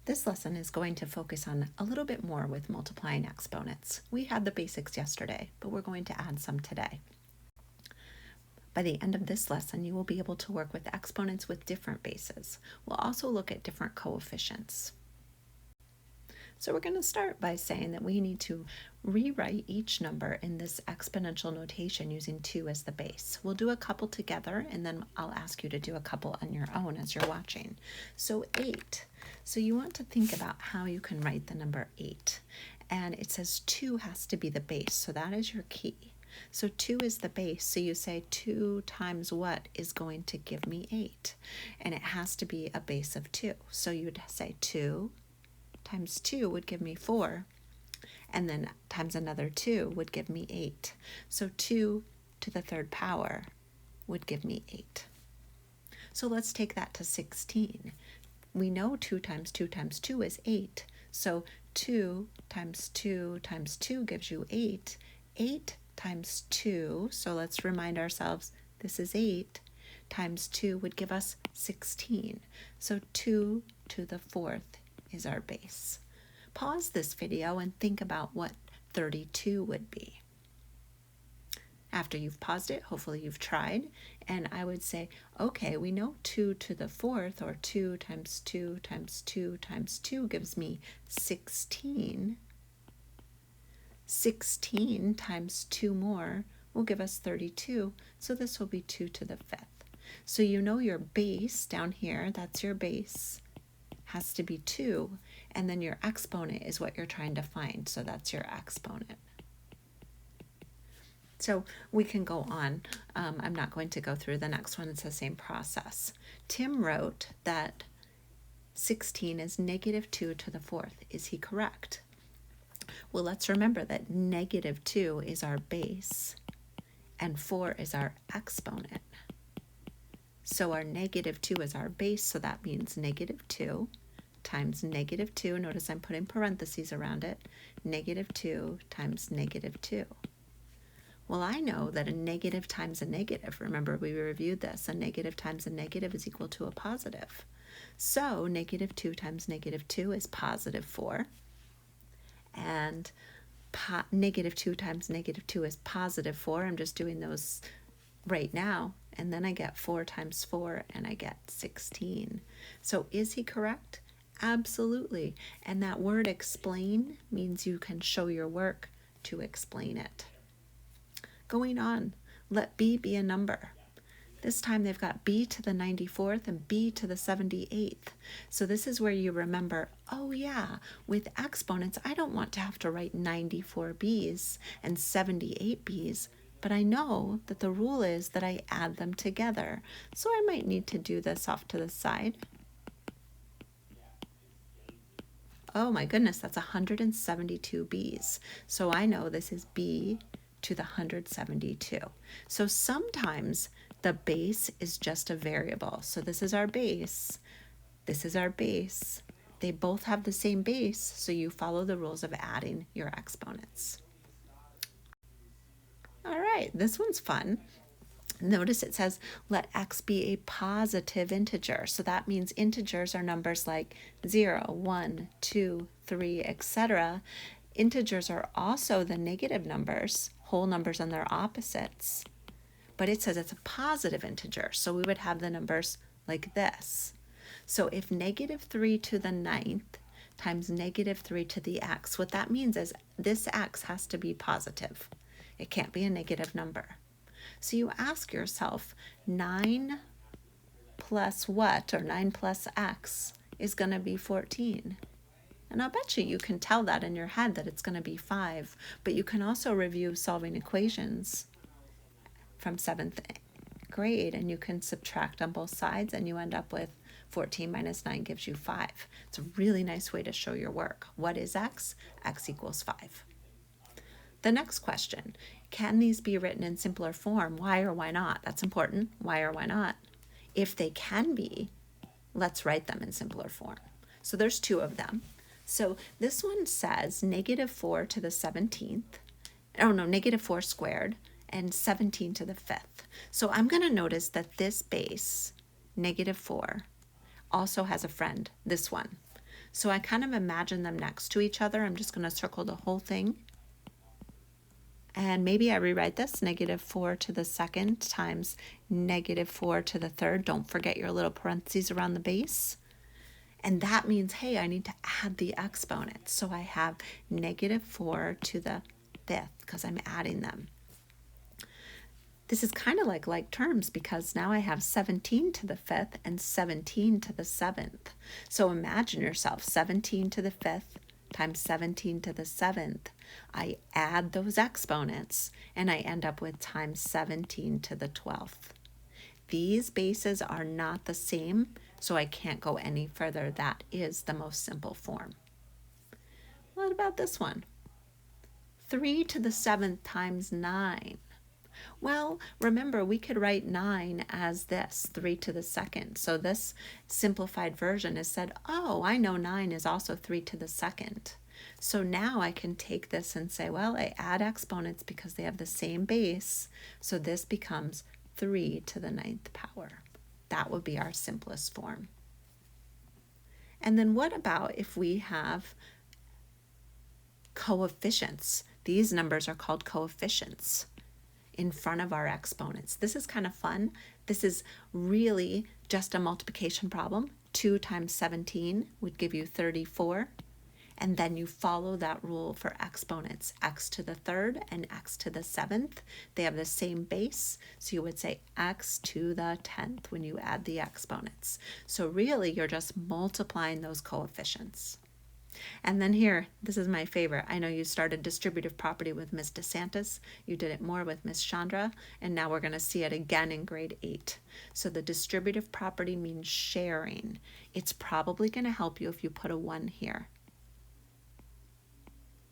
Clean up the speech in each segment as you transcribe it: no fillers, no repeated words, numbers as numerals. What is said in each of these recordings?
This lesson is going to focus on a little bit more with multiplying exponents. We had the basics yesterday, but we're going to add some today. By the end of this lesson, you will be able to work with exponents with different bases. We'll also look at different coefficients. So we're going to start by saying that we need to rewrite each number in this exponential notation using 2 as the base. We'll do a couple together, and then I'll ask you to do a couple on your own as you're watching. So 8. So you want to think about how you can write the number 8. And it says 2 has to be the base, so that is your key. So 2 is the base, so you say 2 times what is going to give me 8? And it has to be a base of 2. So you'd say 2 times 2 would give me 4, and then times another 2 would give me 8. So 2 to the third power would give me 8. So let's take that to 16. We know 2 times 2 times 2 is 8. So 2 times 2 times 2 gives you 8. 8 times 2, so let's remind ourselves this is 8, times 2 would give us 16. So 2 to the fourth is our base. Pause this video and think about what 32 would be. After you've paused it, hopefully you've tried, and I would say, okay, we know 2 to the fourth, or 2 times 2 times 2 times 2 gives me 16. 16 times 2 more will give us 32, so this will be 2 to the fifth. So you know your base down here, that's your base, has to be 2, and then your exponent is what you're trying to find, so that's your exponent. So we can go on. I'm not going to go through the next one. It's the same process. Tim wrote that 16 is negative 2 to the fourth. Is he correct? Well, let's remember that negative 2 is our base and 4 is our exponent. So our negative 2 is our base, so that means negative 2 times negative 2. Notice I'm putting parentheses around it. Negative 2 times negative 2. Well, I know that a negative times a negative, remember we reviewed this, a negative times a negative is equal to a positive. So negative 2 times negative 2 is positive 4. And negative 2 times negative 2 is positive 4. I'm just doing those right now. And then I get 4 times 4, and I get 16. So is he correct? Absolutely. And that word explain means you can show your work to explain it. Going on, let b be a number. This time they've got b to the 94th and b to the 78th. So this is where you remember, oh yeah, with exponents, I don't want to have to write 94 b's and 78 b's, but I know that the rule is that I add them together. So I might need to do this off to the side. Oh my goodness, that's 172 b's. So I know this is b to the 172. So sometimes the base is just a variable. So this is our base. This is our base. They both have the same base, so you follow the rules of adding your exponents. All right, this one's fun. Notice it says, let x be a positive integer. So that means integers are numbers like 0, 1, 2, 3, etc. Integers are also the negative numbers, whole numbers and their opposites. But it says it's a positive integer, so we would have the numbers like this. So if negative 3 to the 9th times negative 3 to the x, what that means is this x has to be positive. It can't be a negative number. So you ask yourself, 9 plus what, or 9 plus x, is going to be 14. And I'll bet you can tell that in your head that it's going to be 5, but you can also review solving equations from 7th grade, and you can subtract on both sides, and you end up with 14 minus 9 gives you 5. It's a really nice way to show your work. What is x? X equals 5. The next question, can these be written in simpler form? Why or why not? That's important. Why or why not? If they can be, let's write them in simpler form. So there's 2 of them. So this one says negative 4 to the 17th, negative 4 squared, and 17 to the 5th. So I'm going to notice that this base, negative 4, also has a friend, this one. So I kind of imagine them next to each other. I'm just going to circle the whole thing. And maybe I rewrite this, -4 to the second times -4 to the third. Don't forget your little parentheses around the base. And that means, hey, I need to add the exponents. So I have -4 to the fifth because I'm adding them. This is kind of like terms because now I have 17 to the fifth and 17 to the seventh. So imagine yourself 17 to the fifth times 17 to the seventh. I add those exponents and I end up with times 17 to the 12th. These bases are not the same, so I can't go any further. That is the most simple form. What about this one? 3 to the 7th times 9. Well, remember, we could write 9 as this, 3 to the second. So this simplified version is said, oh, I know 9 is also 3 to the second. So now I can take this and say, well, I add exponents because they have the same base. So this becomes 3 to the 9th power. That would be our simplest form. And then what about if we have coefficients? These numbers are called coefficients in front of our exponents. This is kind of fun. This is really just a multiplication problem. 2 times 17 would give you 34. And then you follow that rule for exponents, x to the third and x to the seventh. They have the same base, so you would say x to the 10th when you add the exponents. So really, you're just multiplying those coefficients. And then here, this is my favorite. I know you started distributive property with Ms. DeSantis. You did it more with Ms. Chandra, and now we're going to see it again in grade 8. So the distributive property means sharing. It's probably going to help you if you put a 1 here.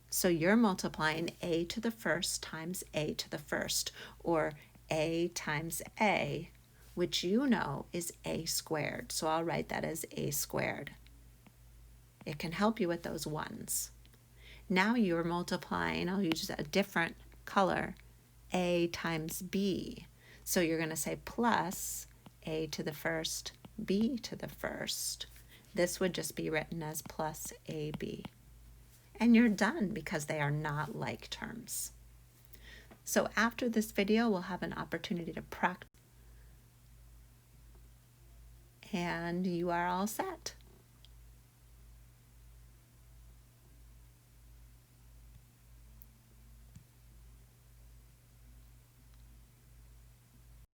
So you're multiplying a to the first times a to the first, or a times a, which you know is a squared. So I'll write that as a squared. It can help you with those ones. Now you're multiplying, I'll use a different color, a times b. So you're going to say plus a to the first, b to the first. This would just be written as plus ab. And you're done because they are not like terms. So after this video, we'll have an opportunity to practice. And you are all set.